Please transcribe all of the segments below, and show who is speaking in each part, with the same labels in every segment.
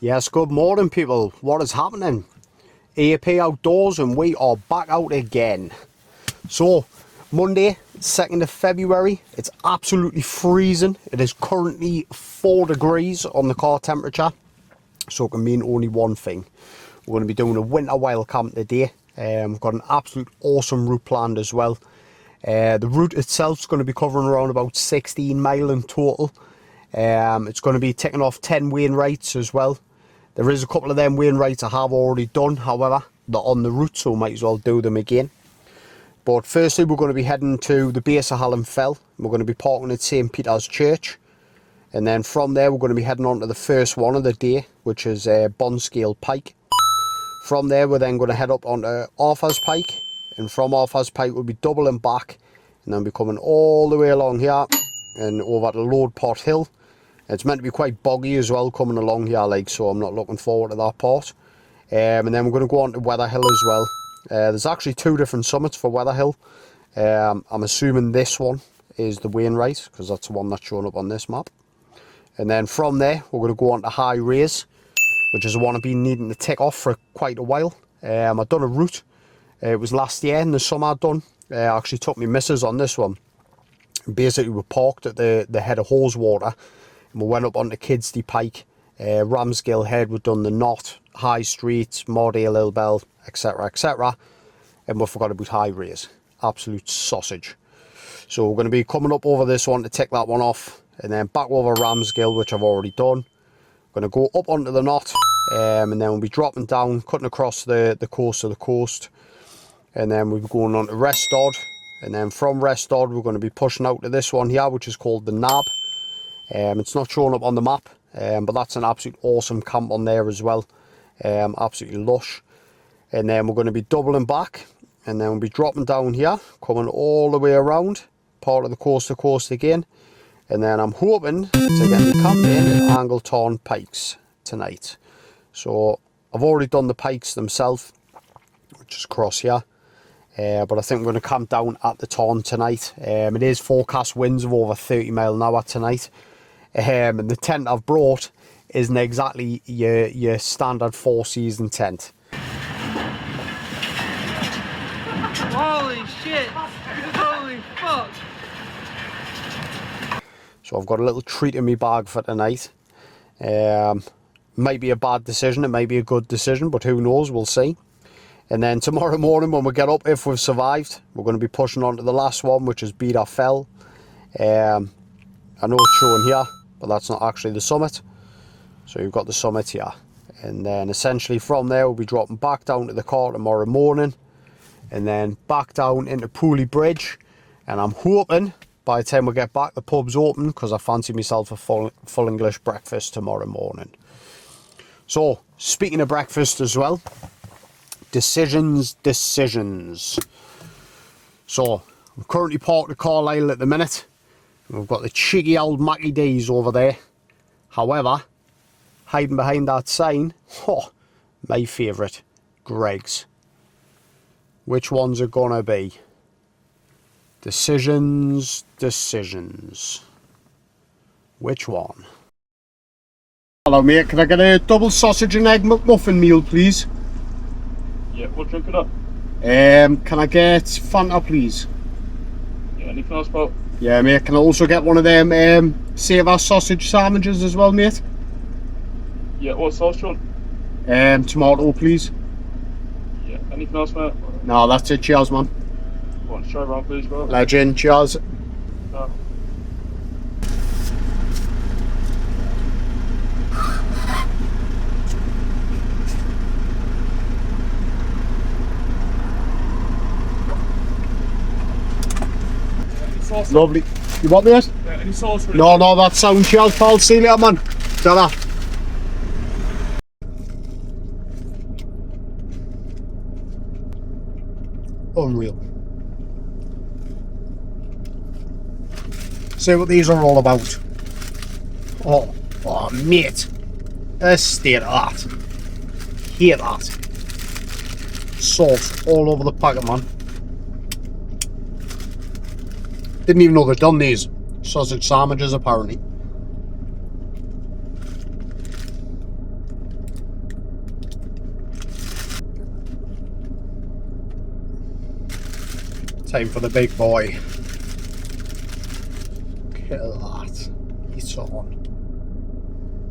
Speaker 1: Yes, good morning people. What is happening? AAP Outdoors and we are back out again. So, Monday, 2nd of February, it's absolutely freezing. It is currently 4 degrees on the car temperature. So it can mean only one thing. We're going to be doing a winter wild camp today. We've got an absolute awesome route planned as well. The route itself is going to be covering around about 16 mile in total. It's going to be ticking off 10 wainwrights as well. There is a couple of them wainwrights I have already done, however, they're on the route, so might as well do them again. But firstly, we're going to be heading to the base of Hallam Fell. We're going to be parking at St Peter's Church. And then from there, we're going to be heading on to the first one of the day, which is Bonscale Pike. From there, we're then going to head up onto Arthur's Pike. And from Arthur's Pike, we'll be doubling back. And then be coming all the way along here and over to Lord Pot Hill. It's meant to be quite boggy as well coming along here, like, so I'm not looking forward to that part. And then we're going to go on to Weather Hill as well. There's actually 2 different summits for Weather Hill. I'm assuming this one is the Wainwright, because that's the one that's showing up on this map. And then from there, we're going to go on to High Raise, which is the one I've been needing to tick off for quite a while. I've done a route. It was last year in the summer I'd done. I actually took my missus on this one. Basically, we parked at the head of Haweswater. And we went up onto Kidsty Pike, Ramsgill Head, we've done the Knot, High Street, Mordale, Ilbell, etc, etc. And we forgot about High Raise. Absolute sausage. So we're going to be coming up over this one to tick that one off. And then back over Ramsgill, which I've already done. Going to go up onto the Knot. And then we'll be dropping down, cutting across the coast of the coast. And then we'll be going on to Restod. And then from Restod, we're going to be pushing out to this one here, which is called the Nab. It's not showing up on the map, but that's an absolute awesome camp on there as well. Absolutely lush. And then we're going to be doubling back, and then we'll be dropping down here, coming all the way around, part of the coast to coast again. And then I'm hoping to get me camping at Angleton Pikes tonight. So I've already done the pikes themselves, which is across here. But I think we're going to camp down at the Tarn tonight. It is forecast winds of over 30 mile an hour tonight. And the tent I've brought isn't exactly your standard 4-season tent.
Speaker 2: Holy shit! Holy fuck!
Speaker 1: So I've got a little treat in my bag for tonight. Might be a bad decision, it might be a good decision, but who knows, we'll see. And then tomorrow morning when we get up, if we've survived, we're going to be pushing on to the last one, which is Beater Fell. I know it's showing here, but that's not actually the summit. So you've got the summit here. And then essentially from there, we'll be dropping back down to the car tomorrow morning. And then back down into Pooley Bridge. And I'm hoping by the time we get back, the pub's open, because I fancy myself a full English breakfast tomorrow morning. So, speaking of breakfast as well, decisions. So, I'm currently parked at Carlisle at the minute. We've got the cheeky old Mackie D's over there. However, hiding behind that sign, my favourite, Greg's. Which one's it gonna be? Decisions. Which one? Hello mate, can I get a double sausage and egg McMuffin meal please?
Speaker 3: Yeah, what drink it up?
Speaker 1: Can I get Fanta please?
Speaker 3: Yeah, anything else, pal?
Speaker 1: Yeah mate, can I also get one of them Savour sausage sandwiches as well mate?
Speaker 3: Yeah, what sauce, John?
Speaker 1: Tomato please.
Speaker 3: Yeah, anything else, mate?
Speaker 1: No, that's it, cheers man.
Speaker 3: Go on, try around please, bro.
Speaker 1: Legend, cheers. Lovely. You want this?
Speaker 3: Yeah, any sauce for it?
Speaker 1: No, that sound cheers pal, see you later man. Ta-da. Unreal. See what these are all about. Oh mate. Let's stare at that. Hear that. Sauce all over the packet man. Didn't even know they'd done these sausage sandwiches apparently. Time for the big boy. Look at that. It's on.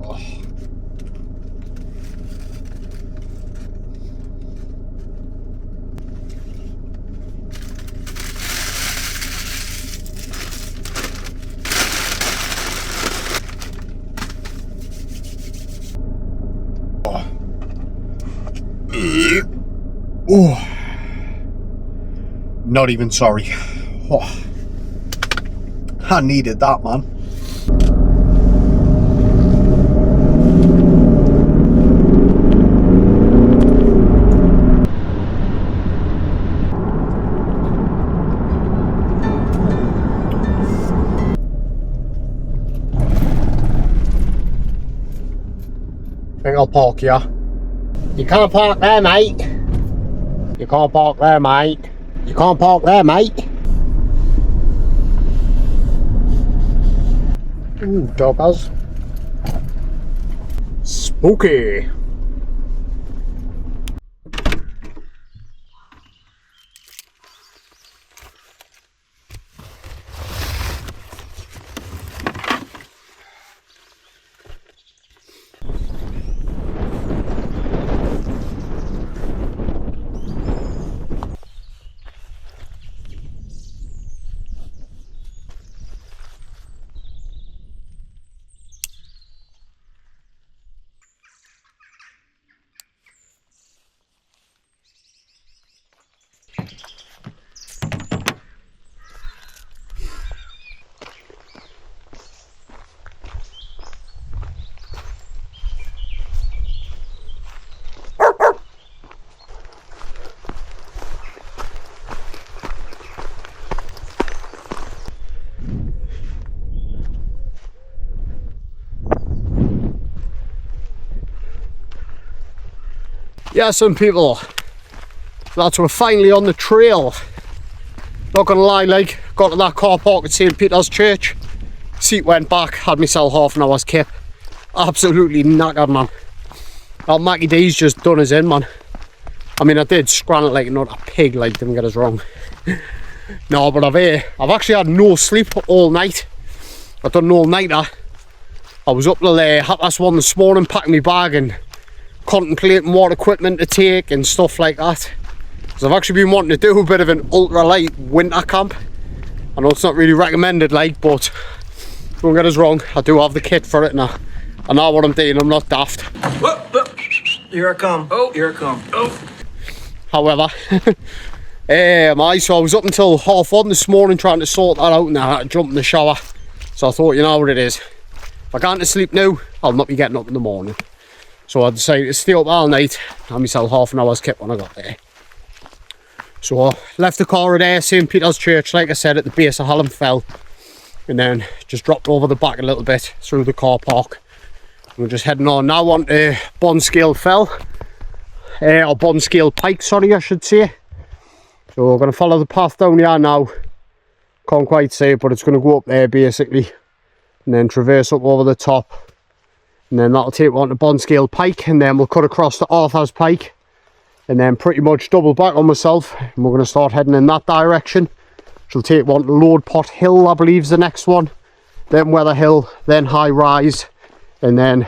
Speaker 1: Oh. Oh. Not even sorry. Oh. I needed that, man. I think I'll park here. You can't park there, mate. You can't park there, mate. You can't park there, mate. Ooh, doggers. Spooky. Yeah, some people, that's we're finally on the trail. Not gonna lie, like, got to that car park at St. Peter's Church, seat went back, had myself half an hour's kip. Absolutely knackered, man. That Mackie D's just done us in, man. I mean, I did scran it like not a pig, like, don't get us wrong. No, but I've actually had no sleep all night. I've done an all-nighter. I was up till 1:30 this morning, packing my bag and contemplating what equipment to take and stuff like that. Because I've actually been wanting to do a bit of an ultralight winter camp. I know it's not really recommended, like, but don't get us wrong, I do have the kit for it now. I know what I'm doing, I'm not daft.
Speaker 2: Whoa, whoa. Here I come. Oh, here I come. Oh.
Speaker 1: However, so I was up until 1:30 this morning trying to sort that out, and I had to jump in the shower. So I thought, you know what it is, if I can't sleep now, I'll not be getting up in the morning. So I decided to stay up all night, had myself half an hour's kip when I got there. So I left the car at St. Peter's Church, like I said, at the base of Hallam Fell, and then just dropped over the back a little bit through the car park. And we're just heading on now on to Bonscale Fell, or Bonscale Pike, sorry, I should say. So we're going to follow the path down here now. Can't quite say it, but it's going to go up there basically, and then traverse up over the top. And then that'll take one to Bonscale Pike, and then we'll cut across to Arthur's Pike, and then pretty much double back on myself, and we're going to start heading in that direction. She'll take one to Lord Pot Hill, I believe is the next one, then Weather Hill, then High Rise, and then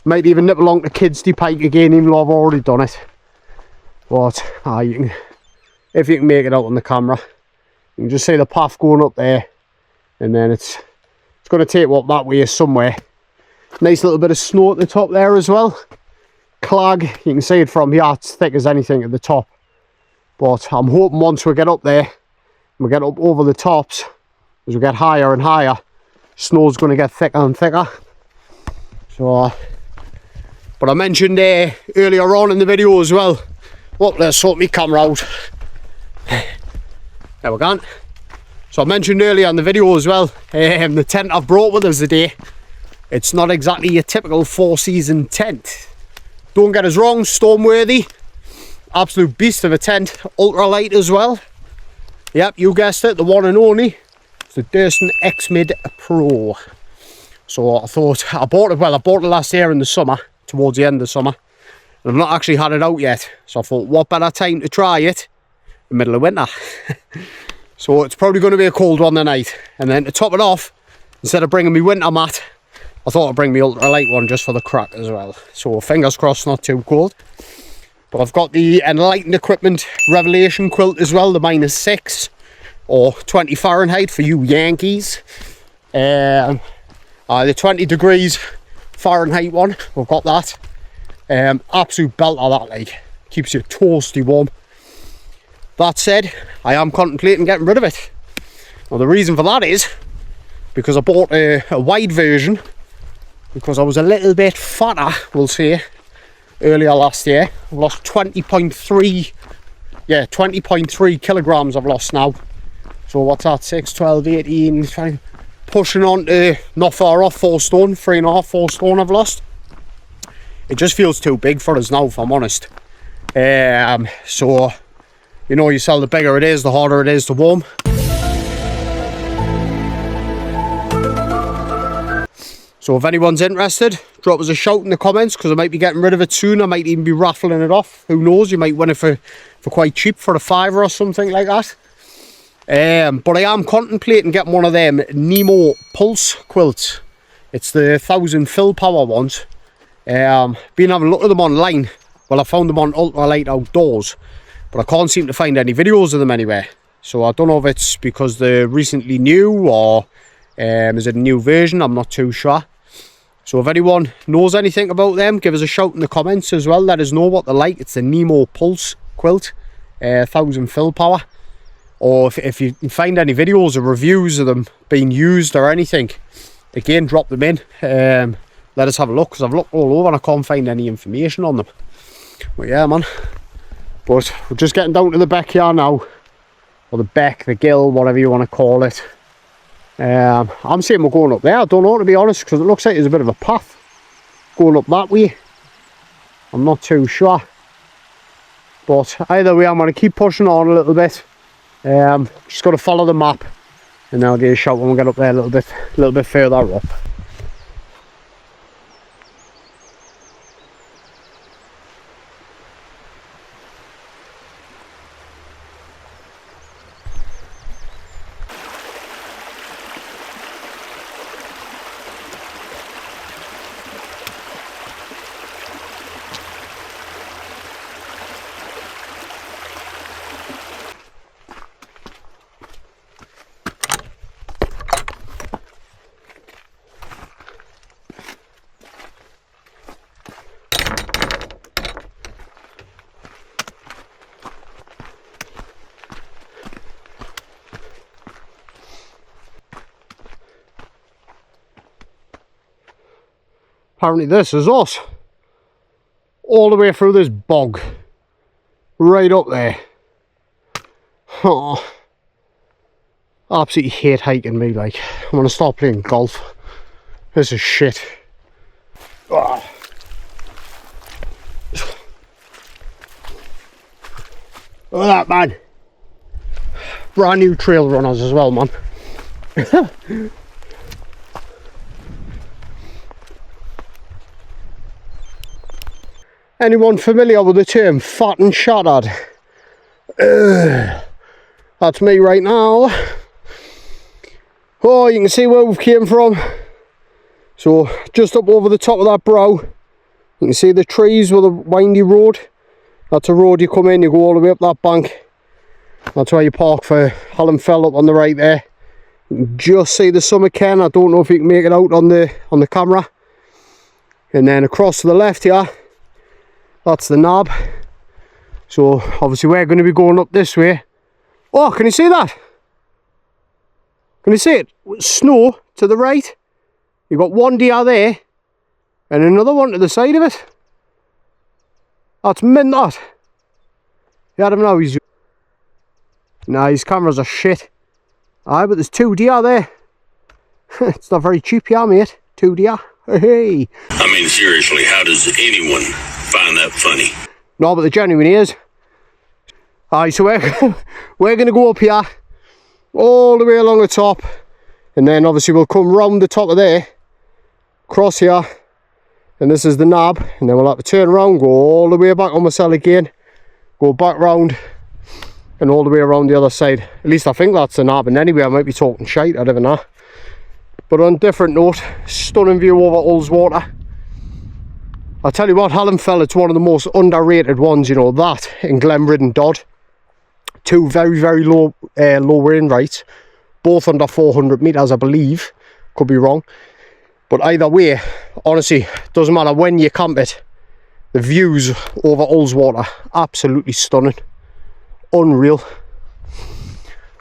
Speaker 1: might even nip along to Kidsty Pike again, even though I've already done it. But if you can make it out on the camera, you can just see the path going up there, and then it's going to take up that way somewhere. Nice little bit of snow at the top there as well. Clag, you can see it from here, it's thick as anything at the top. But I'm hoping once we get up there, we get up over the tops, as we get higher and higher, snow's going to get thicker and thicker. So, but I mentioned earlier on in the video as well. Well, let's sort my camera out. There we go. So I mentioned earlier in the video as well, the tent I've brought with us today. It's not exactly your typical 4-season tent. Don't get us wrong, storm-worthy. Absolute beast of a tent. Ultralight as well. Yep, you guessed it, the one and only. It's the Durston X-Mid Pro. So I thought, I bought it last year in the summer, towards the end of the summer. And I've not actually had it out yet. So I thought, what better time to try it? In the middle of winter. So it's probably going to be a cold one tonight. And then to top it off, instead of bringing me winter mat, I thought I'd bring me ultralight one just for the crack as well. So fingers crossed not too cold. But I've got the Enlightened Equipment Revelation quilt as well, the -6 or 20 Fahrenheit for you Yankees. The 20 degrees Fahrenheit one, we've got that. Absolute belter that, like, keeps you toasty warm. That said, I am contemplating getting rid of it. Well, the reason for that is because I bought a wide version because I was a little bit fatter, we'll say, earlier last year. I've lost 20.3 kilograms I've lost now. So what's that, 6, 12, 18, 20, pushing on to not far off 4 stone, 3.5, 4 stone I've lost. It just feels too big for us now, if I'm honest. So, you know yourself, the bigger it is, the harder it is to warm. So if anyone's interested, drop us a shout in the comments, because I might be getting rid of it soon. I might even be raffling it off. Who knows, you might win it for quite cheap, for a £5 or something like that. But I am contemplating getting one of them Nemo Pulse quilts. It's the 1000 fill power ones. Been having a look at them online. Well, I found them on Ultralight Outdoors, but I can't seem to find any videos of them anywhere. So I don't know if it's because they're recently new, or is it a new version? I'm not too sure. So if anyone knows anything about them, give us a shout in the comments as well. Let us know what they're like. It's the Nemo Pulse quilt, 1000 fill power. Or if you find any videos or reviews of them being used or anything, again, drop them in. Let us have a look, because I've looked all over and I can't find any information on them. But yeah, man. But we're just getting down to the back here now. Or the beck, the gill, whatever you want to call it. I'm saying we're going up there. I don't know, to be honest, because it looks like there's a bit of a path going up that way. I'm not too sure. But either way, I'm going to keep pushing on a little bit. Just got to follow the map, and then I'll get a shot when we get up there a little bit further up. Apparently this is us. All the way through this bog. Right up there. Oh, absolutely hate hiking, me, like. I'm going to start playing golf. This is shit. Oh. Look at that, man. Brand new trail runners as well, man. Anyone familiar with the term fat and shattered? That's me right now. Oh, you can see where we've came from. So just up over the top of that brow, you can see the trees with a windy road. That's a road you come in, you go all the way up that bank. That's where you park for Hallenfell up on the right there. You can just see the summer Ken. I don't know if you can make it out on the camera. And then across to the left here, that's the knob. So obviously we're going to be going up this way. Oh, can you see that? Can you see it? Snow to the right. You've got one deer there and another one to the side of it. That's mint, that. Yeah, I don't know. Nah, his cameras are shit. Aye, but there's 2 deer there. It's not very cheap here, mate. 2 deer. Hey.
Speaker 4: I mean, seriously, how does anyone find that funny?
Speaker 1: No, but the genuine is. Aye, so we're going to go up here, all the way along the top, and then obviously we'll come round the top of there, cross here, and this is the knob, and then we'll have to turn around, go all the way back on the cell again, go back round, and all the way around the other side. At least I think that's the knob, and anyway I might be talking shite, I don't know. But on a different note, stunning view over Ullswater. I'll tell you what, Hallamfell, it's one of the most underrated ones, you know, that and Glenridden Dodd. Two very, very low wainwrights, both under 400 metres, I believe. Could be wrong. But either way, honestly, doesn't matter when you camp it, the views over Ullswater, absolutely stunning. Unreal.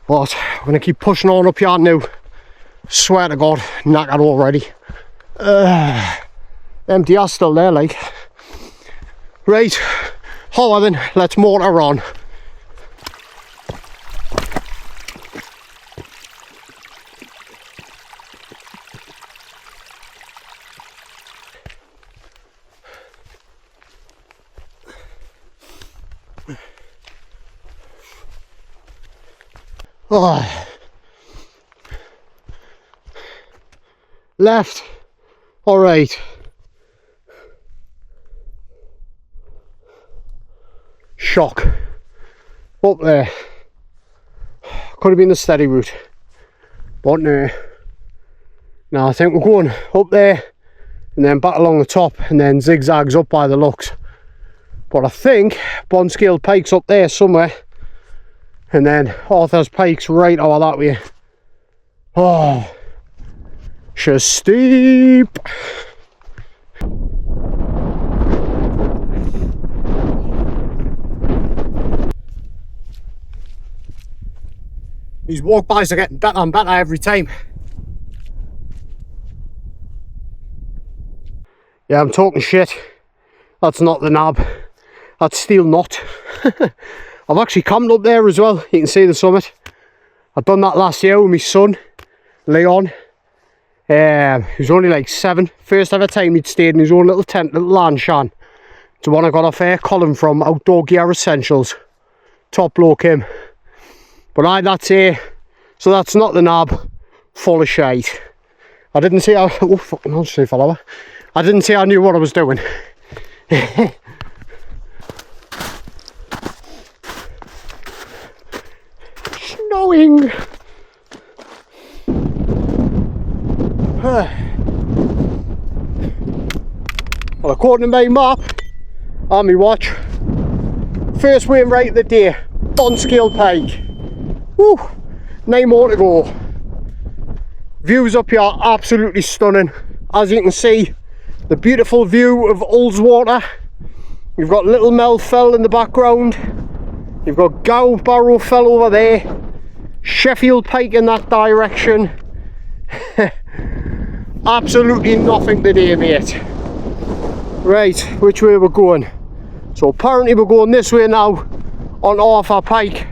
Speaker 1: But I'm going to keep pushing on up here now. Swear to God, knackered already. Empty ass still there, like. Right, however then, let's motor on. Oh. Left, all right. Shock. Up there. Could have been the steady route, but no. Now I think we're going up there and then back along the top and then zigzags up by the looks. But I think Bonscale Pike's up there somewhere. And then Arthur's Pike's right over that way. Oh, she's steep. These walk-bys are getting better and better every time. Yeah, I'm talking shit. That's not the knob. That's still not. I've actually camped up there as well. You can see the summit. I've done that last year with my son, Leon. He was only like 7. First ever time he'd stayed in his own little tent, little lanshan. It's the one I got off Colin from Outdoor Gear Essentials. Top bloke him. But that's so that's not the knob. Full of shite. I didn't see how. Oh fucking hell, see follower. I didn't see I knew what I was doing. Snowing. Well, according to my map and my watch, first wainwright of the day, Bonscale Pike. Woo! 9 more to go. Views up here are absolutely stunning. As you can see, the beautiful view of Ullswater. You've got Little Mel Fell in the background. You've got Gow Barrow Fell over there. Sheffield Pike in that direction. Absolutely nothing today, mate. Right, which way we're going? So apparently we're going this way now on Arthur Pike,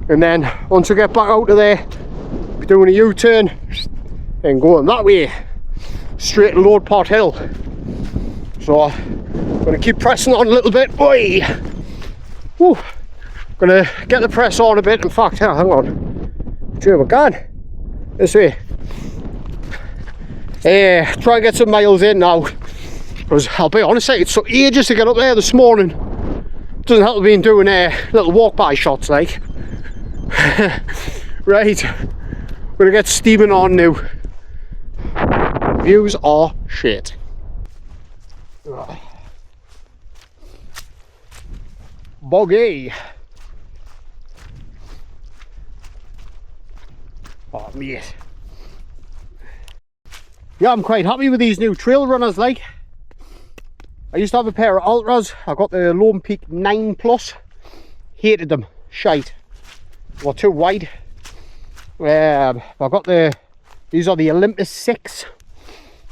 Speaker 1: and then once we get back out of there, we're doing a U-turn and going that way straight to Lord Pot Hill. So I'm going to keep pressing on a little bit. Oi! Woo! Gonna get the press on a bit. In fact, hang on. Sure we can. This way. Try and get some miles in now. Because I'll be honest, it took ages to get up there this morning. Doesn't help being doing little walk-by shots like. Right. We're gonna get steaming on now. Views are shit. Boggy. Oh mate. Yeah, I'm quite happy with these new trail runners like. I used to have a pair of Ultras. I got the Lone Peak 9 Plus. Hated them. Shite. They were too wide. I got these are the Olympus 6.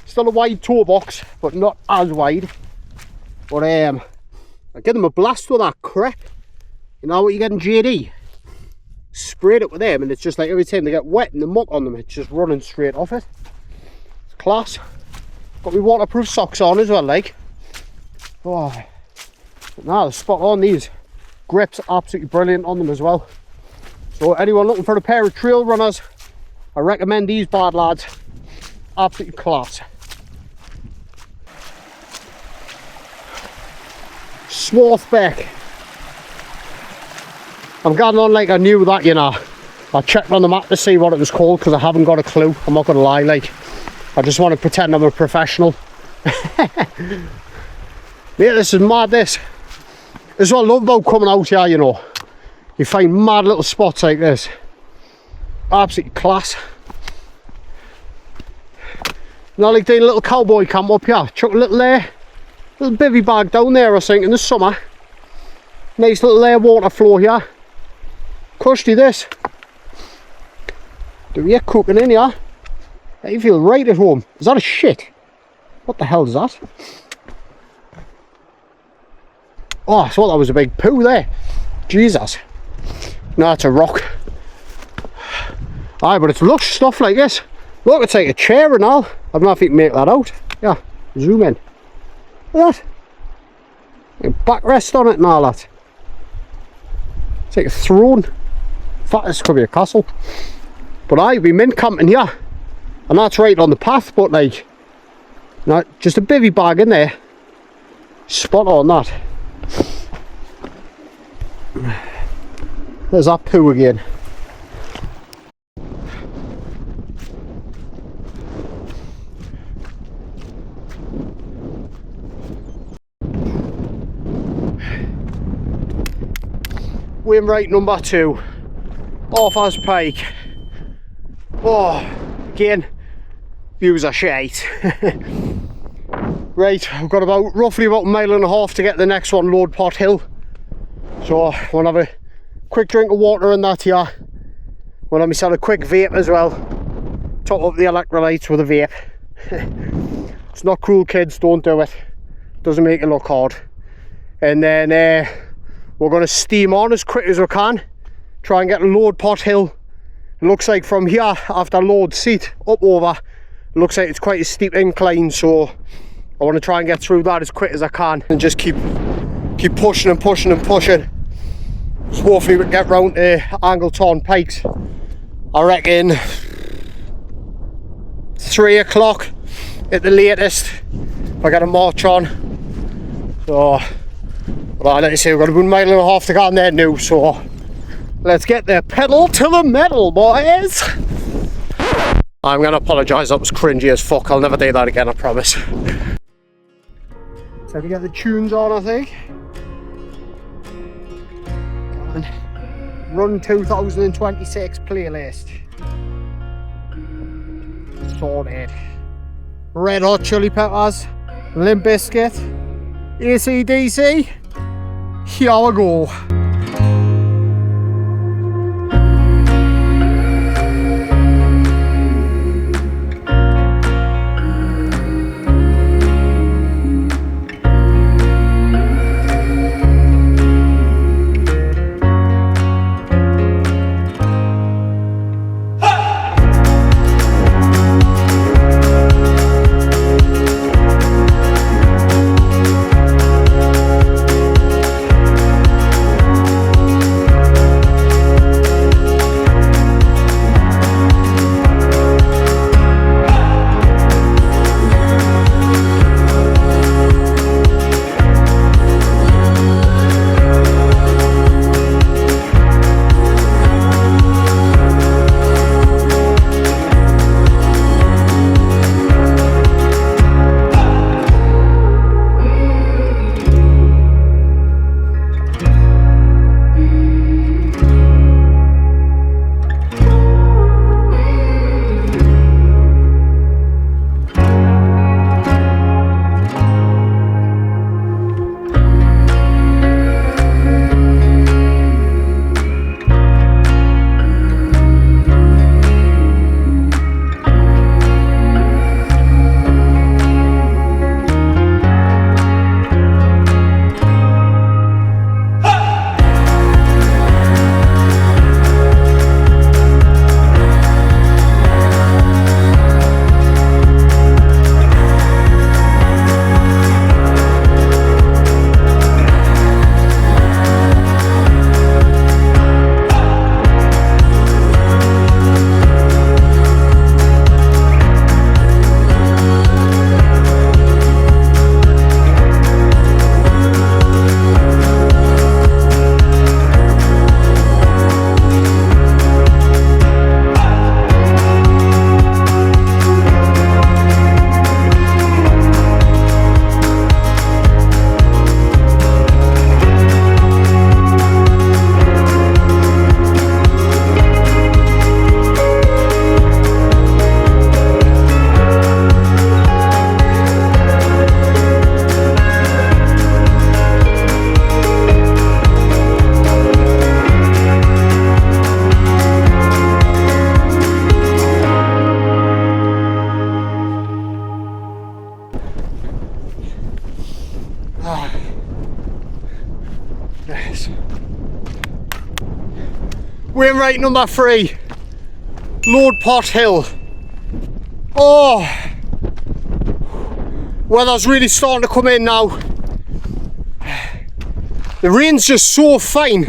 Speaker 1: Still a wide toe box, but not as wide. But I give them a blast with that crap. You know what you get in JD? Sprayed it with them, and it's just like every time they get wet and the muck on them, it's just running straight off it. It's class. Got my waterproof socks on as well, like. Oh, now they're spot on. These grips are absolutely brilliant on them as well. So anyone looking for a pair of trail runners, I recommend these bad lads. Absolutely class. Swarthbeck. I'm getting on like I knew that, you know. I checked on the map to see what it was called because I haven't got a clue. I'm not going to lie, like. I just want to pretend I'm a professional. Yeah, this is mad, this. This is what I love about coming out here, you know. You find mad little spots like this. Absolutely class. Not like doing a little cowboy camp up here. Chuck a little little bivvy bag down there, I think, in the summer. Nice little water flow here. Cushy this. Do we get cooking in here? You feel right at home. Is that a shit? What the hell is that? Oh, I thought that was a big poo there. Jesus. No, it's a rock. Aye, but it's lush stuff like this. Look, it's like a chair and all. I don't know if you can make that out. Yeah, zoom in. Look at that. Like backrest on it and all that. It's like a throne. In fact, this could be a castle. But aye, we mint camping here. And that's right on the path, but like, no, just a bivvy bag in there. Spot on that. There's that poo again. Wainwright number 2. Arthur's Pike. Oh, again. Views are shite. Right, I've got roughly about a mile and a half to get the next one, Lord Pot Hill. So I want to have a quick drink of water and that here. We'll have myself a quick vape as well. Top up the electrolytes with a vape. It's not cool, kids, don't do it. Doesn't make it look hard. And then we're going to steam on as quick as we can. Try and get to Lord Pot Hill. It looks like from here, after Lord Seat, up over, it looks like it's quite a steep incline, so I want to try and get through that as quick as I can and just keep pushing and pushing and pushing. So hopefully we can get round to Angleton Pikes. I reckon 3 o'clock at the latest if I get a march on. So, like I say, we've got a good mile and a half to go on there now, so let's get the pedal to the metal, boys. I'm going to apologise, that was cringy as fuck. I'll never do that again, I promise. So we get the tunes on, I think. Run 2026 playlist. Sorted. Red Hot Chili Peppers, Limp Bizkit, AC/DC. Here we go. Yes. Wainwright number 3. Lord Pot Hill. Oh, weather's really starting to come in now. The rain's just so fine,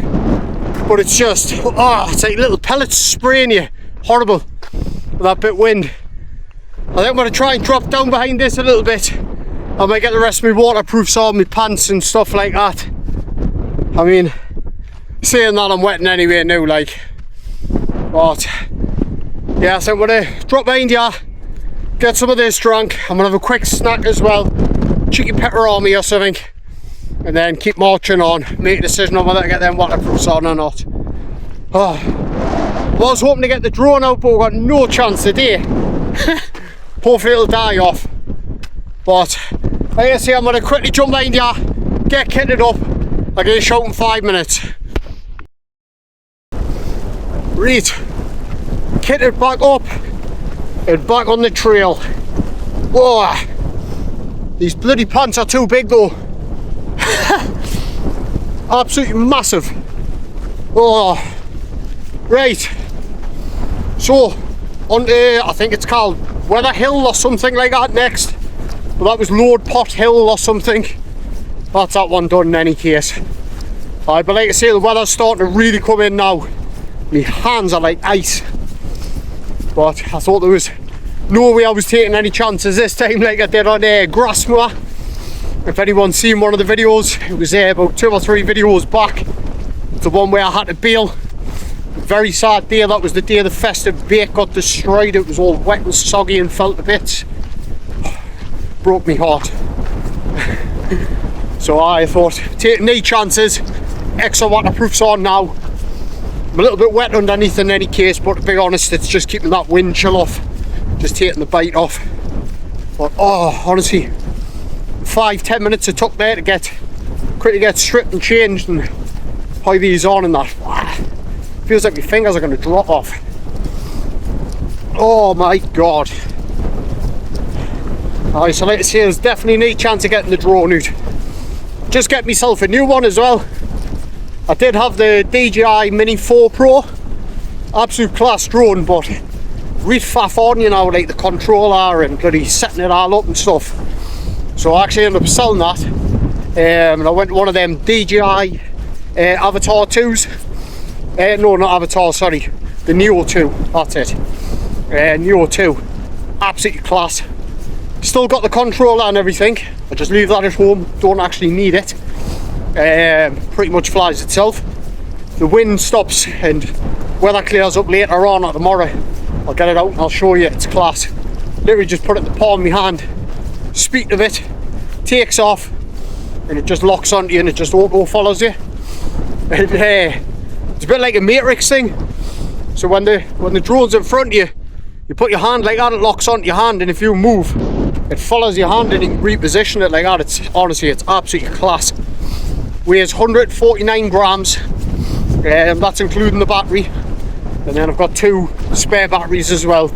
Speaker 1: but it's just, it's like little pellets spraying you. Horrible with that bit of wind. I think I'm going to try and drop down behind this a little bit. I might get the rest of my waterproofs on, my pants and stuff like that. I mean, saying that, I'm wetting anyway now, like. But yeah, so I'm going to drop behind here, get some of this drunk. I'm going to have a quick snack as well, chicken pepperoni or something, and then keep marching on, make a decision on whether to get them waterproofs on or not. I was hoping to get the drone out, but we've got no chance today. Hopefully it'll die off. But like I say, I'm going to quickly jump behind here, get kitted up. I'll get a shout in 5 minutes. Right, kitted back up and back on the trail. Oh, these bloody pants are too big though. Absolutely massive. Oh, right. So, on I think it's called Weather Hill or something like that next. But that was Lord Pot Hill or something. That's that one done in any case. But like I say, the weather's starting to really come in now. My hands are like ice. But I thought there was no way I was taking any chances this time like I did on Grassmoor. If anyone's seen one of the videos, it was about 2 or 3 videos back. The one where I had to bail. Very sad day. That was the day the festive bake got destroyed. It was all wet and soggy and fell to bits. Broke me heart. So I thought, taking any chances, extra waterproofs on now. I'm a little bit wet underneath in any case, but to be honest, it's just keeping that wind chill off, just taking the bite off. But honestly, 5-10 minutes it took there to quickly get stripped and changed and tie these on and that. Feels like my fingers are going to drop off. Oh my god. Alright, so like I say, there's definitely no chance of getting the drone out. Just get myself a new one as well. I did have the DJI Mini 4 Pro. Absolute class drone, but really faff on, you know, like the controller and bloody setting it all up and stuff. So I actually ended up selling that. And I went to one of them DJI Avatar 2s. No, not Avatar, sorry. The Neo 2, that's it. Neo 2. Absolutely class. Still got the controller and everything. I just leave that at home, don't actually need it. Pretty much flies itself. The wind stops and weather clears up later on or tomorrow. I'll get it out and I'll show you, it's class. Literally just put it in the palm of my hand, speed of it, takes off, and it just locks onto you and it just auto follows you. And it's a bit like a Matrix thing. So when the drone's in front of you, you put your hand like that, it locks onto your hand, and if you move, it follows your hand and you can reposition it like that. It's honestly, it's absolutely class. Weighs 149 grams. That's including the battery. And then I've got 2 spare batteries as well.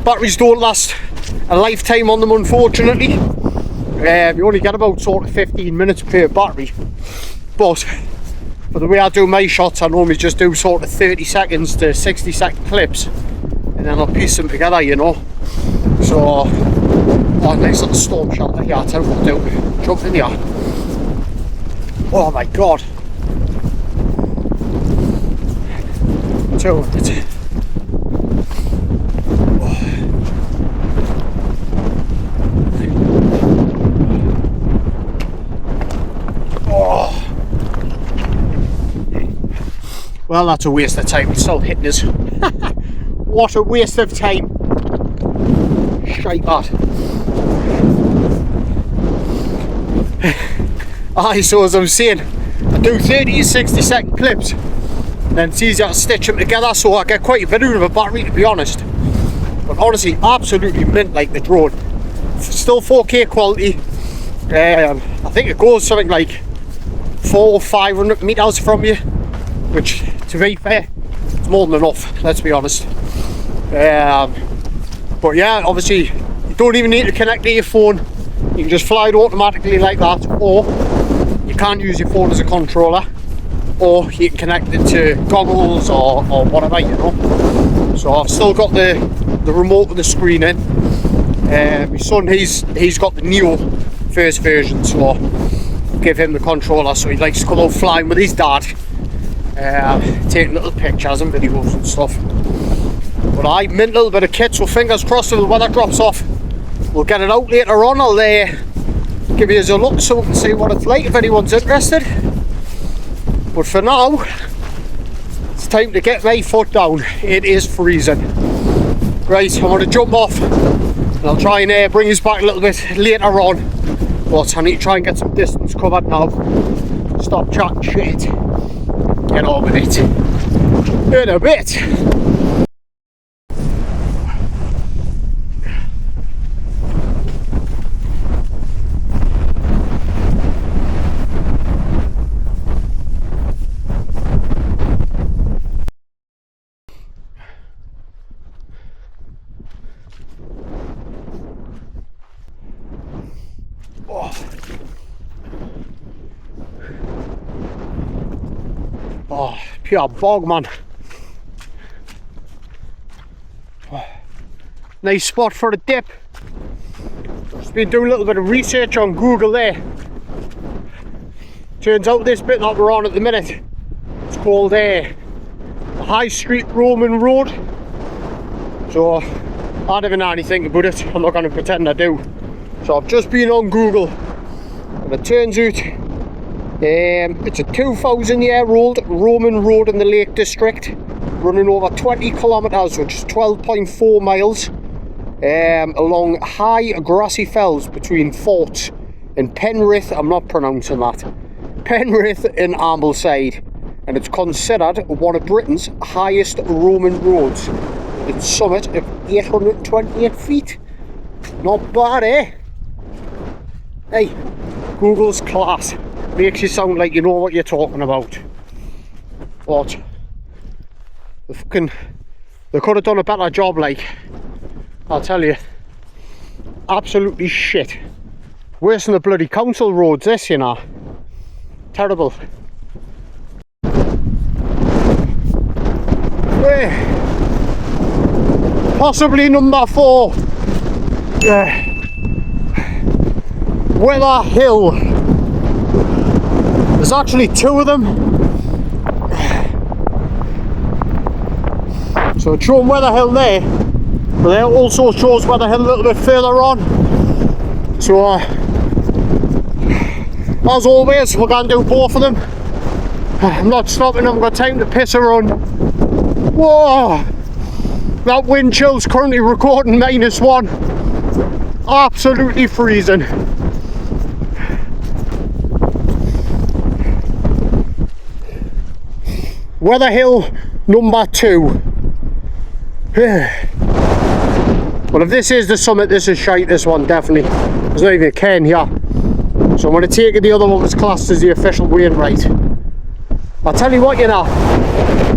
Speaker 1: Batteries don't last a lifetime on them, unfortunately. You only get about sort of 15 minutes per battery. But for the way I do my shots, I normally just do sort of 30 seconds to 60 second clips. And then I'll piece them together, you know. So, nice little storm shelter here. I'll tell you what I'll do. Jump in here. Oh my god. 200. Oh. Well, that's a waste of time. It's still hitting us. What a waste of time. Shite that. So as I was saying, I do 30 to 60 second clips, and then it's easier to stitch them together, so I get quite a bit out of a battery, to be honest. But honestly, absolutely mint like the drone. Still 4K quality. I think it goes something like 400 or 500 meters from you, which, to be fair, it's more than enough, let's be honest. But yeah, obviously you don't even need to connect to your phone. You can just fly it automatically like that, or you you can't use your phone as a controller, or you can connect it to goggles or whatever, you know. So I've still got the remote with the screen in. My son, he's got the Neo first version, so I'll give him the controller, so he likes to come out flying with his dad, taking little pictures and videos and stuff. But I mint a little bit of kit, so fingers crossed if the weather drops off, we'll get it out later on. I'll give you a look so we can see what it's like if anyone's interested. But for now, it's time to get my foot down. It is freezing. Right, I'm going to jump off and I'll try and bring us back a little bit later on. But I need to try and get some distance covered now. Stop chatting shit. Get on with it. In a bit. Oh, pure bog, man. Oh, nice spot for a dip. Just been doing a little bit of research on Google there. Turns out this bit that we're on at the minute, it's called the High Street Roman Road. So I don't even know anything about it. I'm not going to pretend I do. So I've just been on Google, and it turns out it's a 2,000-year-old Roman road in the Lake District, running over 20 kilometres, which is 12.4 miles, along high grassy fells between forts in Penrith, I'm not pronouncing that, Penrith and Ambleside, and it's considered one of Britain's highest Roman roads, with its summit of 828 feet. Not bad, eh? Hey, Google's class. Makes you sound like you know what you're talking about. But they could have done a better job, like, I'll tell you. Absolutely shit. Worse than the bloody council roads, this, you know. Terrible. Possibly number 4. Weather Hill. There's actually 2 of them. So it's showing Weather Hill there, but it also shows Weather Hill a little bit further on. So as always, we're going to do both of them. I'm not stopping, I've got time to piss a run. Whoa! That wind chill's currently recording -1. Absolutely freezing. Weather Hill number 2. Well, if this is the summit, this is shite, this one, definitely. There's not even a cairn here. So I'm going to take it the other one was classed as the official Wainwright. I'll tell you what, you know,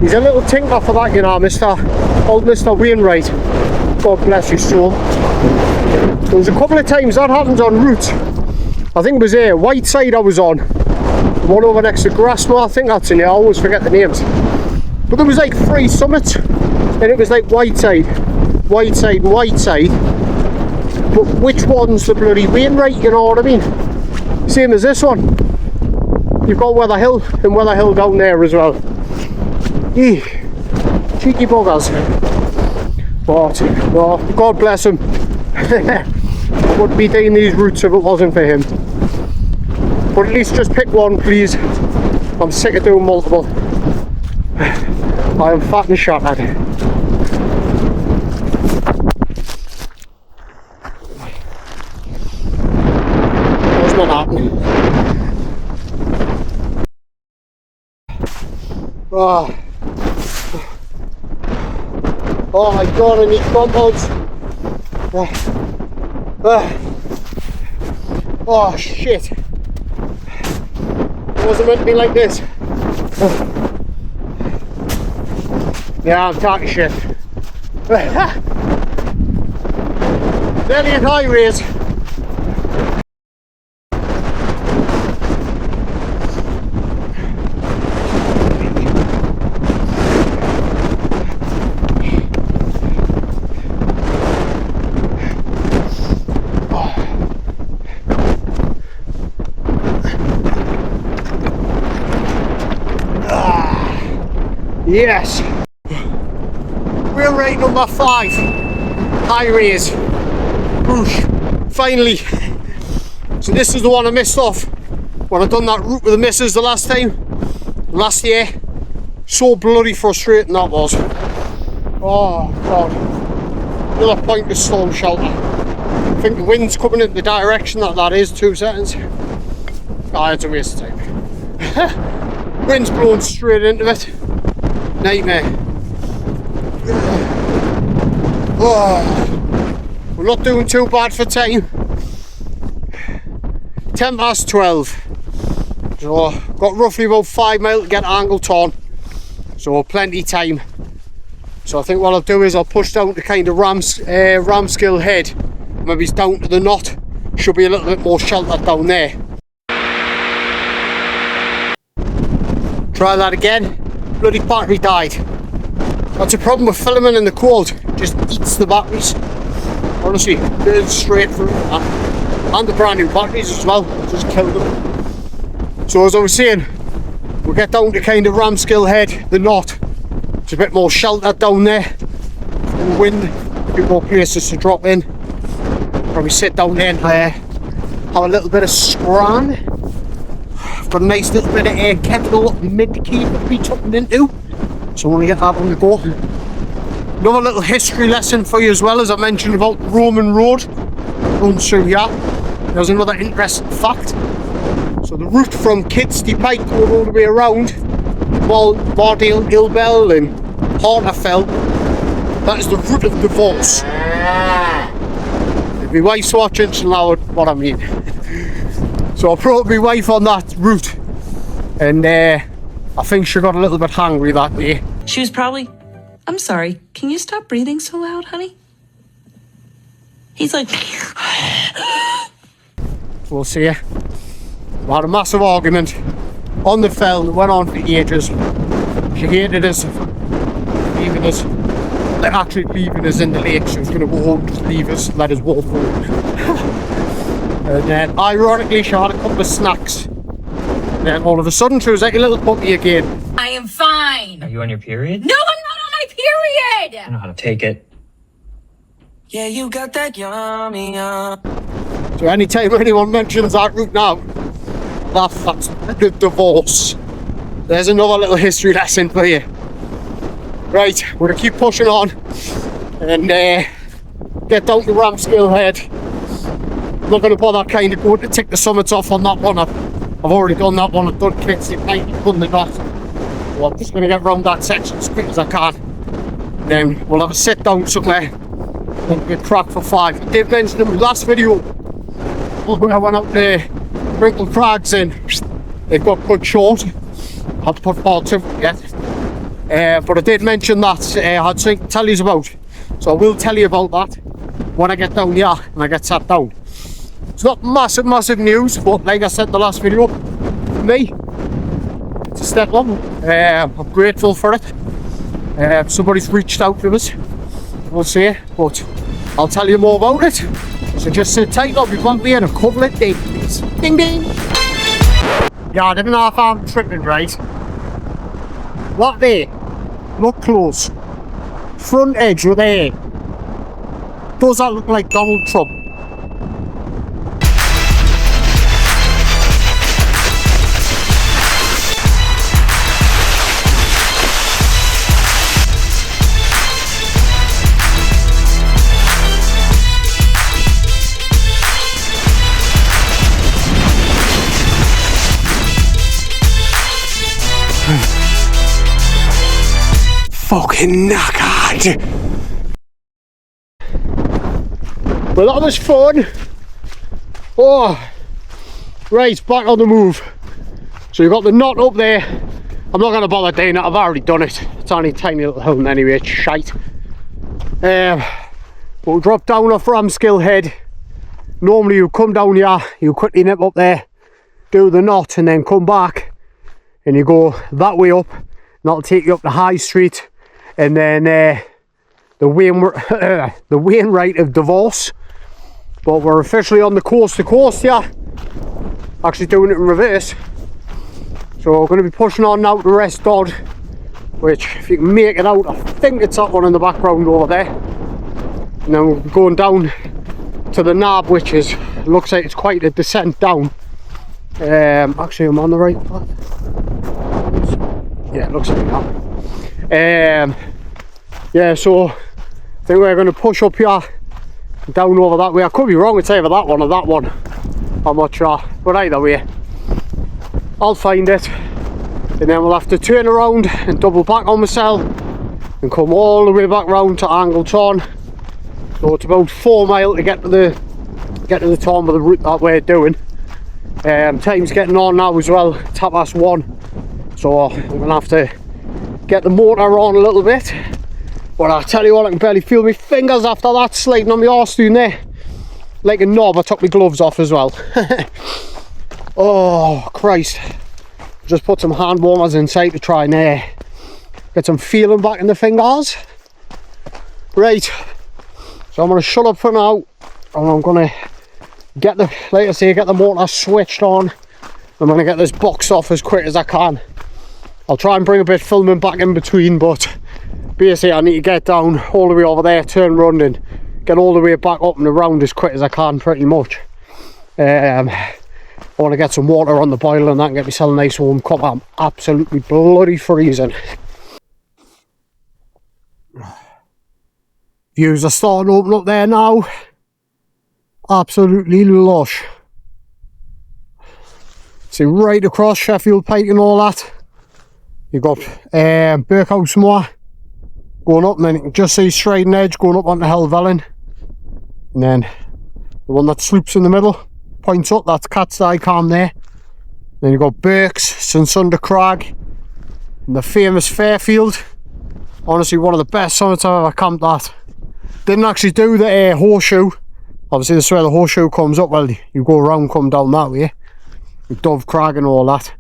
Speaker 1: he's a little tinker for that, you know, old Mr. Wainwright. God bless his soul. There was a couple of times that happened on route. I think it was Whiteside I was on. The one over next to Grassmore, I think that's in there, I always forget the names. But there was like 3 summits, and it was like Whiteside, Whiteside, Whiteside. But which one's the bloody Wainwright, you know what I mean? Same as this one. You've got Weather Hill and Weather Hill down there as well. Eeh, cheeky buggers. But, oh, God bless him. I wouldn't be doing these routes if it wasn't for him. But at least just pick one, please. I'm sick of doing multiple. I am fat and shattered. That's not happening. Oh my god, I need compounds. Oh shit. It wasn't meant to be like this. Yeah, I'm talking shit. Nearly at high raise. Yes. We're right number 5. High raise. Whoosh. Finally. So this is the one I missed off when I done that route with the missus the last time. Last year. So bloody frustrating that was. Oh god. Another pointless storm shelter. I think the wind's coming in the direction that is. 2 seconds. Ah, it's a waste of time. Wind's blowing straight into it. Nightmare. Oh, we're not doing too bad for time. 12:10. So got roughly about 5 miles to get Angleton. So plenty time. So I think what I'll do is I'll push down to kind of Ramskill Head. Maybe it's down to the knot. Should be a little bit more sheltered down there. Try that again. Bloody battery died. That's a problem with filming in the cold. Just eats the batteries. Honestly, it's straight through. And the brand new batteries as well. Just killed them. So as I was saying, we'll get down to kind of Ramskill Head, the knot. It's a bit more sheltered down there. From the wind, a few more places to drop in. Probably sit down there and have a little bit of scran. I've got a nice little bit of air kettle up mid to keep me tucking into. So I want to get that on the go. Another little history lesson for you as well, as I mentioned about Roman Road. Runs through here. There's another interesting fact. So the route from Kidsty Pike going all the way around Mardale, Ilbel and Harterfell, that is the route of divorce. If my wife's watching, she'll know what I mean. So I brought my wife on that route, and I think she got a little bit hungry that day.
Speaker 5: She was probably, I'm sorry, can you stop breathing so loud, honey? He's like,
Speaker 1: We'll see. We had a massive argument on the fell that went on for ages. She hated us leaving us, like actually leaving us in the lake. She was going to go home, just leave us, let us walk home. And then ironically she had a couple of snacks. And then all of a sudden she was like a little puppy again.
Speaker 6: I am fine.
Speaker 2: Are you on your period?
Speaker 6: No, I'm not on my period.
Speaker 2: I know how to take it.
Speaker 7: Yeah, you got that yummy, yum.
Speaker 1: So anytime anyone mentions that route now, that's the divorce. There's another little history lesson for you. Right, we're gonna keep pushing on and get down to Ramskill Head. I'm not gonna bother kind of going to take the summits off on that one. I've already done that one. I've done Kidsty Pike, I've done the knot. So I'm just gonna get around that section as quick as I can. Then we'll have a sit down somewhere and get cracked for 5. I did mention in the last video when I went out there, Wrinkle Crags in, it got cut short. I had to put part 2 yet. But I did mention that I had something to tell you about. So I will tell you about that when I get down here and I get sat down. It's not massive news, but like I said in the last video, for me, it's a step up. I'm grateful for it. Somebody's reached out to us, we'll see, but I'll tell you more about it. So just sit tight, I'll be back here in a couple of days. Ding ding! Yeah, I didn't know if I'm tripping right. What there? Look close. Front edge right there. Does that look like Donald Trump? Fucking knackered. Well, that was fun. Oh, right, back on the move. So you've got the knot up there. I'm not going to bother doing that, I've already done it. It's only a tiny little hill anyway, it's shite. We'll drop down off Ramskill Head. Normally you come down here, you quickly nip up there, do the knot and then come back and you go that way up, and that'll take you up the High Street. And then the Wainwright of Divorce. But we're officially on the coast to coast here. Actually doing it in reverse. So we're going to be pushing on now to Rest Dodd. which if you can make it out, I think it's that one in the background over there. And then we're going down to the knob, which is, looks like it's quite a descent down. Actually I'm on the right path. Yeah, it looks like that. Yeah, so I think we're going to push up here, down over that way. I could be wrong, it's either that one or that one, I'm not sure, but either way I'll find it, and then we'll have to turn around and double back on myself and come all the way back round to Angleton. So it's about 4 miles to get to the top of the route that we're doing. Time's getting on now as well, it's 1:30, so I'm gonna have to get the motor on a little bit. But I tell you what, I can barely feel my fingers after that sliding on my arse doing there like a knob. I took my gloves off as well. Oh Christ, just put some hand warmers inside to try and get some feeling back in the fingers. Right, so I'm going to shut up for now, and I'm going to get the, like I say, get the motor switched on. I'm going to get this boxed off as quick as I can. I'll try and bring a bit of filming back in between, but basically I need to get down all the way over there, turn round and get all the way back up and around as quick as I can, pretty much. I want to get some water on the boiler and that and get myself a nice warm cup. I'm absolutely bloody freezing. Views are starting to open up there now. Absolutely lush. See right across Sheffield Pike and all that. You've got Birkhouse Moor going up, and then you can just see Striding Edge going up onto Helvellyn. And then the one that sloops in the middle points up, that's Cat's Eye Calm there. Then you've got Birks, St Sunder Crag, and the famous Fairfield. Honestly, one of the best summits I've ever camped at. Didn't actually do the horseshoe. Obviously this is where the horseshoe comes up. Well, you go around, come down that way. With Dove Crag and all that.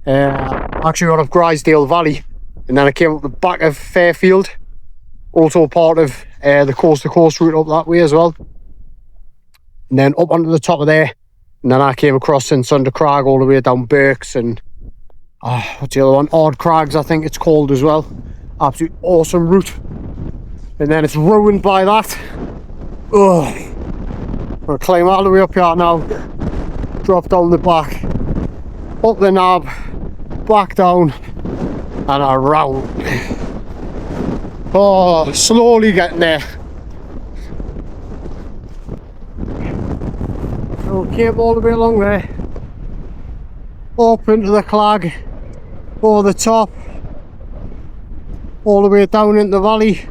Speaker 1: Actually got up Grisdale Valley, and then I came up the back of Fairfield. Also part of the coast to coast route up that way as well. And then up onto the top of there, and then I came across St Sunder Crag all the way down Birks and what's the other one? Ord Crags, I think it's called as well. Absolute awesome route. And then it's ruined by that. Ugh. I'm gonna climb all the way up here now, drop down the back, up the knob, back down and around. Oh, slowly getting there. So came all the way along there, up into the clag, over the top, all the way down into the valley,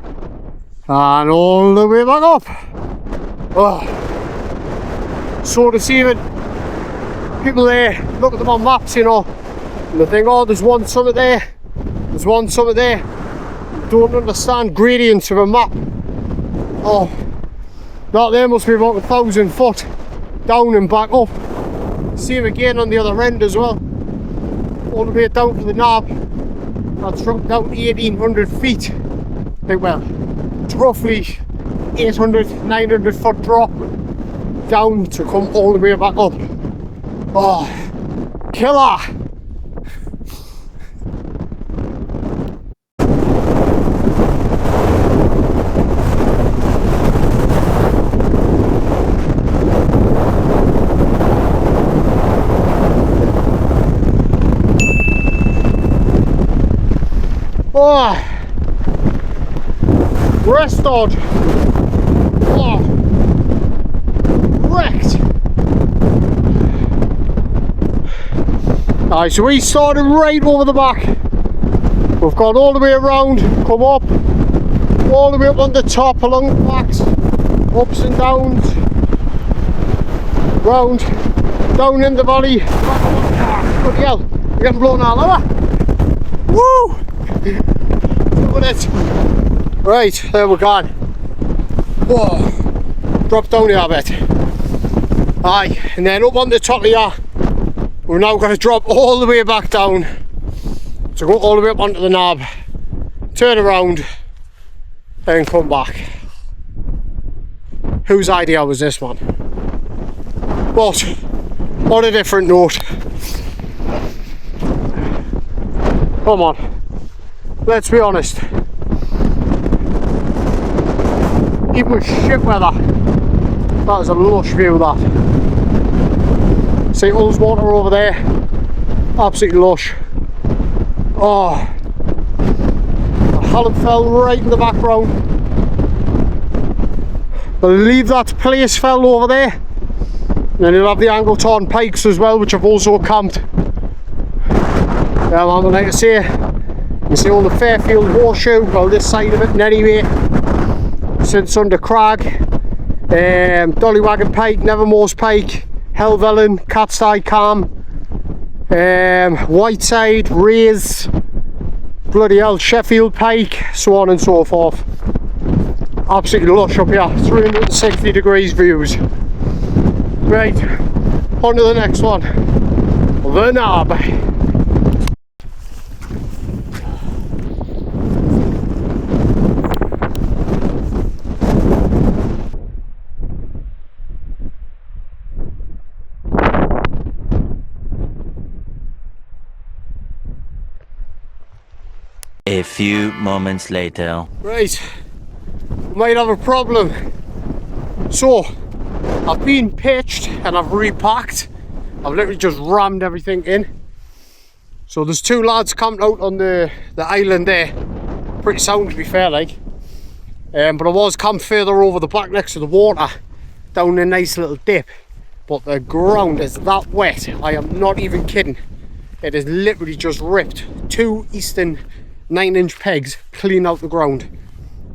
Speaker 1: and all the way back up. Oh, so deceiving. People there look at them on maps, you know, and they think, oh, there's one summit there, there's one summit there. Don't understand gradients of a map. Oh, that there must be about 1,000 foot down and back up. Same again on the other end as well, all the way down to the knob. That's dropped down 1,800 feet. Well, it's roughly 800-900 foot drop down to come all the way back up. Oh, killer! Oh, restored. Oh, wrecked. Alright, so we started right over the back. We've gone all the way around, come up, all the way up on the top along the backs, ups and downs, round, down in the valley. Bloody hell, we're getting blown all over. Woo! Look at it. Right, there we're gone. Whoa, drop down here a bit. Aye, and then up on the top of here, we're now going to drop all the way back down. So go all the way up onto the knob, turn around, and come back. Whose idea was this, man? But on a different note, come on. let's be honest, even with shit weather, that is a lush view, that. See Ullswater over there, absolutely lush. Oh, Hallenfell right in the background. Believe that place fell over there. And then you'll have the Angleton Pikes as well, which I've also camped. Yeah, man, like I say, you see all the Fairfield Horseshoe, well, this side of it, and anyway, since under Crag, Dollywagon Pike, Nevermore's Pike, Helvellyn, Cat's Eye Calm, Whiteside, Rays, bloody hell, Sheffield Pike, so on and so forth. Absolutely lush up here, 360 degrees views. Right, on to the next one, the Knob.
Speaker 8: A few moments later.
Speaker 1: Right, might have a problem. So, I've been pitched and I've repacked. I've literally just rammed everything in. So there's two lads camped out on the island there. Pretty sound, to be fair, like. But I was camped further over the back next to the water, down a nice little dip. But the ground is that wet, I am not even kidding. It is literally just ripped. Two Eastern 9-inch pegs clean out the ground.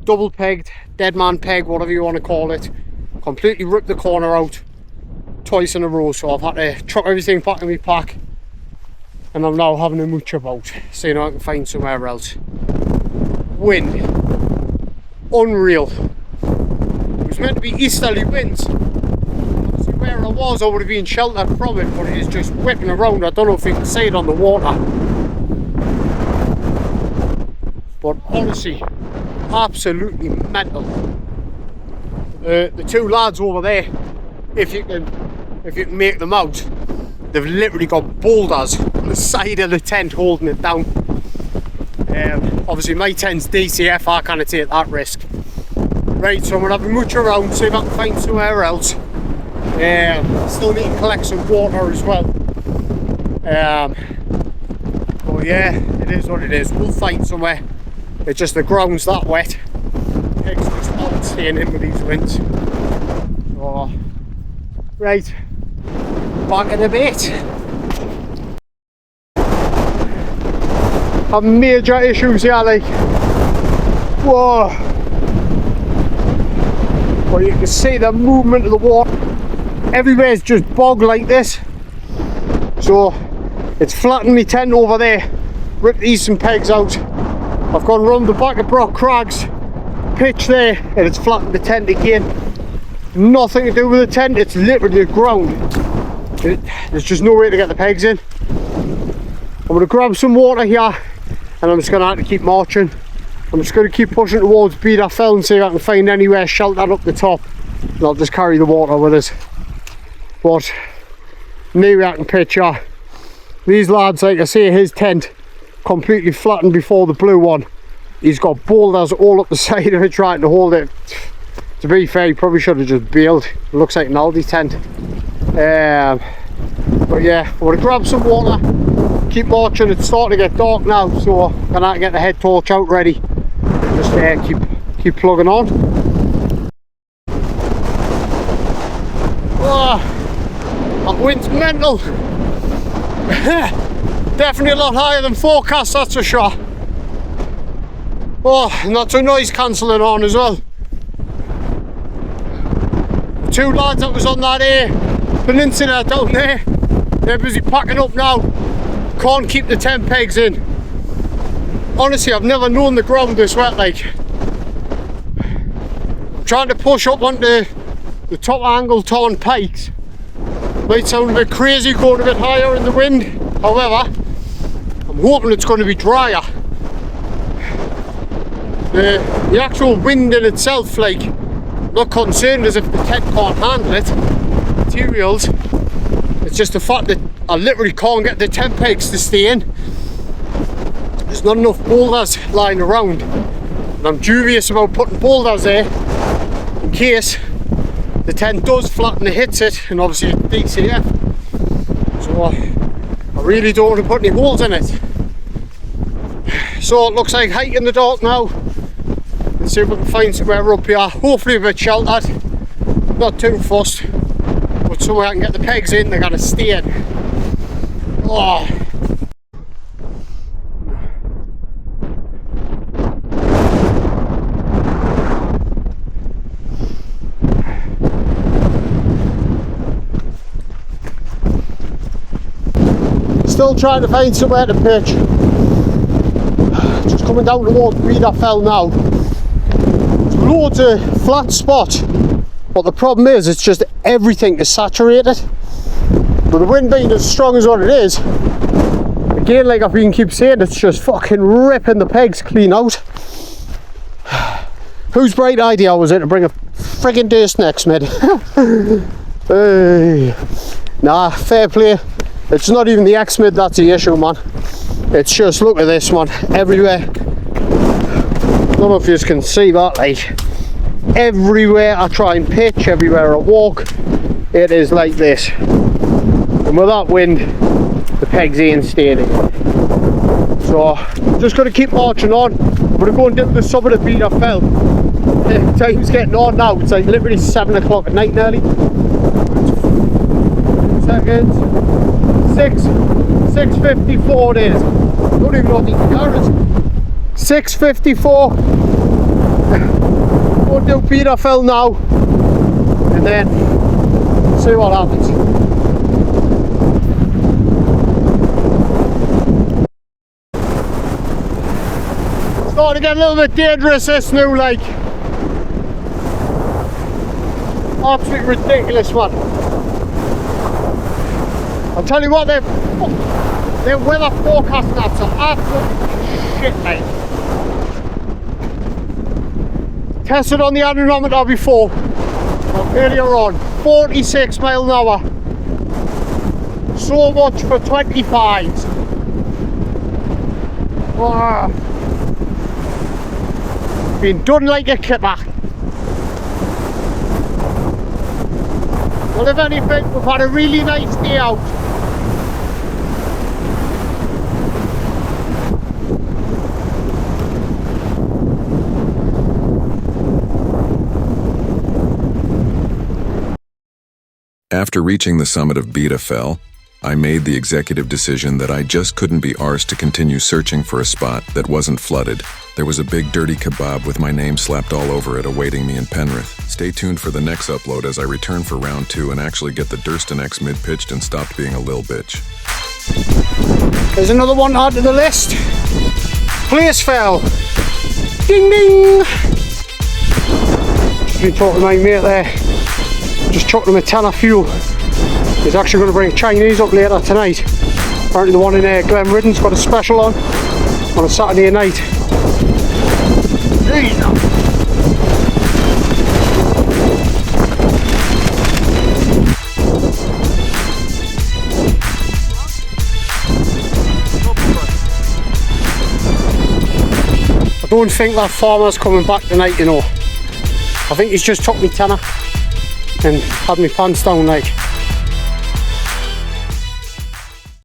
Speaker 1: Double pegged, dead man peg, whatever you want to call it. Completely ripped the corner out twice in a row, so I've had to chuck everything back in my pack, and I'm now having a mooch about, seeing if I can find somewhere else. Wind, unreal. It was meant to be easterly winds. Obviously where I was I would have been sheltered from it, but it is just whipping around. I don't know if you can see it on the water, but honestly, absolutely mental. The two lads over there, if you can make them out, they've literally got boulders on the side of the tent holding it down. Obviously my tent's DCF, I can't take that risk. Right, so I'm gonna have a mooch around, see if I can find somewhere else. Still need to collect some water as well. But yeah, it is what it is. We'll find somewhere. It's just the ground's that wet. Pigs just aren't staying in with these winds. Oh. Right, back in a bit. Have major issues here, like. Whoa. But you can see the movement of the water. Everywhere's just bog like this. So it's flattened my tent over there. Ripped these some pegs out. I've gone round the back of Brock Crags, pitch there, and it's flattened the tent again. Nothing to do with the tent, it's literally the ground. There's just no way to get the pegs in. I'm going to grab some water here, and I'm just going to have to keep marching. I'm just going to keep pushing towards Beta Fell and see if I can find anywhere sheltered up the top. And I'll just carry the water with us. But maybe I can pitch here. These lads, like I say, his tent completely flattened before the blue one. He's got boulders all up the side of it trying to hold it. To be fair, he probably should have just bailed. It looks like an Aldi tent. But yeah, I'm going to grab some water, keep marching. It's starting to get dark now, so I'm going to get the head torch out ready. Just keep plugging on. Oh, that wind's mental. Definitely a lot higher than forecast, that's for sure. Oh, and that's a noise cancelling on as well. The two lads that was on that peninsula down there, they're busy packing up now. Can't keep the tent pegs in. Honestly, I've never known the ground this wet, like. I'm trying to push up onto the top Angleton Pikes. Might sound a bit crazy going a bit higher in the wind, however, I'm hoping it's going to be drier. The actual wind in itself, like, I'm not concerned as if the tent can't handle it. Materials, it's just the fact that I literally can't get the tent pegs to stay in. there's not enough boulders lying around, and I'm dubious about putting boulders there in case the tent does flatten and hits it, and obviously it's DCF, so I really don't want to put any holes in it. So it looks like hike in the dark now. Let's see if we can find somewhere up here, hopefully a bit sheltered, not too fussed, but somewhere I can get the pegs in. They gotta stay in. Oh. Still trying to find somewhere to pitch. Just coming down towards Beta Fell now. There's loads of flat spots, but the problem is it's just everything is saturated. But the wind being as strong as what it is, again, like I've been keep saying, it's just fucking ripping the pegs clean out. Whose bright idea was it to bring a friggin' Durston X mid? Hey. Nah, fair play. It's not even the X mid that's the issue, man. It's just, look at this one, everywhere. I don't know if you can see that, like, everywhere I try and pitch, everywhere I walk, it is like this. And with that wind, the pegs ain't staying. So, just got to keep marching on. I'm going to go and dip the summit of Beta Fell. Time's getting on now, it's like literally 7 o'clock at night nearly. 2 seconds. 6:54 it is. I don't even know what the hour is. 6:54. Go do Beta Fell now, and then see what happens. Starting to get a little bit dangerous, this new, like, absolutely ridiculous one. I'll tell you what, their weather forecast apps are absolute shit, mate. Tested on the anerometer before, earlier on, 46 mile an hour. So much for 25s. Oh. Been done like a kipper. Well, if anything, we've had a really nice day out.
Speaker 9: After reaching the summit of Beta Fell, I made the executive decision that I just couldn't be arsed to continue searching for a spot that wasn't flooded. There was a big dirty kebab with my name slapped all over it awaiting me in Penrith. Stay tuned for the next upload as I return for round 2 and actually get the Durston X mid-pitched and stopped being a lil bitch.
Speaker 1: There's another one to add to the list. Place fell. Ding ding! Just been talking to my mate there. Just chucked him a ton of fuel. He's actually going to bring Chinese up later tonight. Apparently the one in Glenridden's got a special on a Saturday night. Jesus. I don't think that farmer's coming back tonight, you know. I think he's just took me tenner and had me pants down like.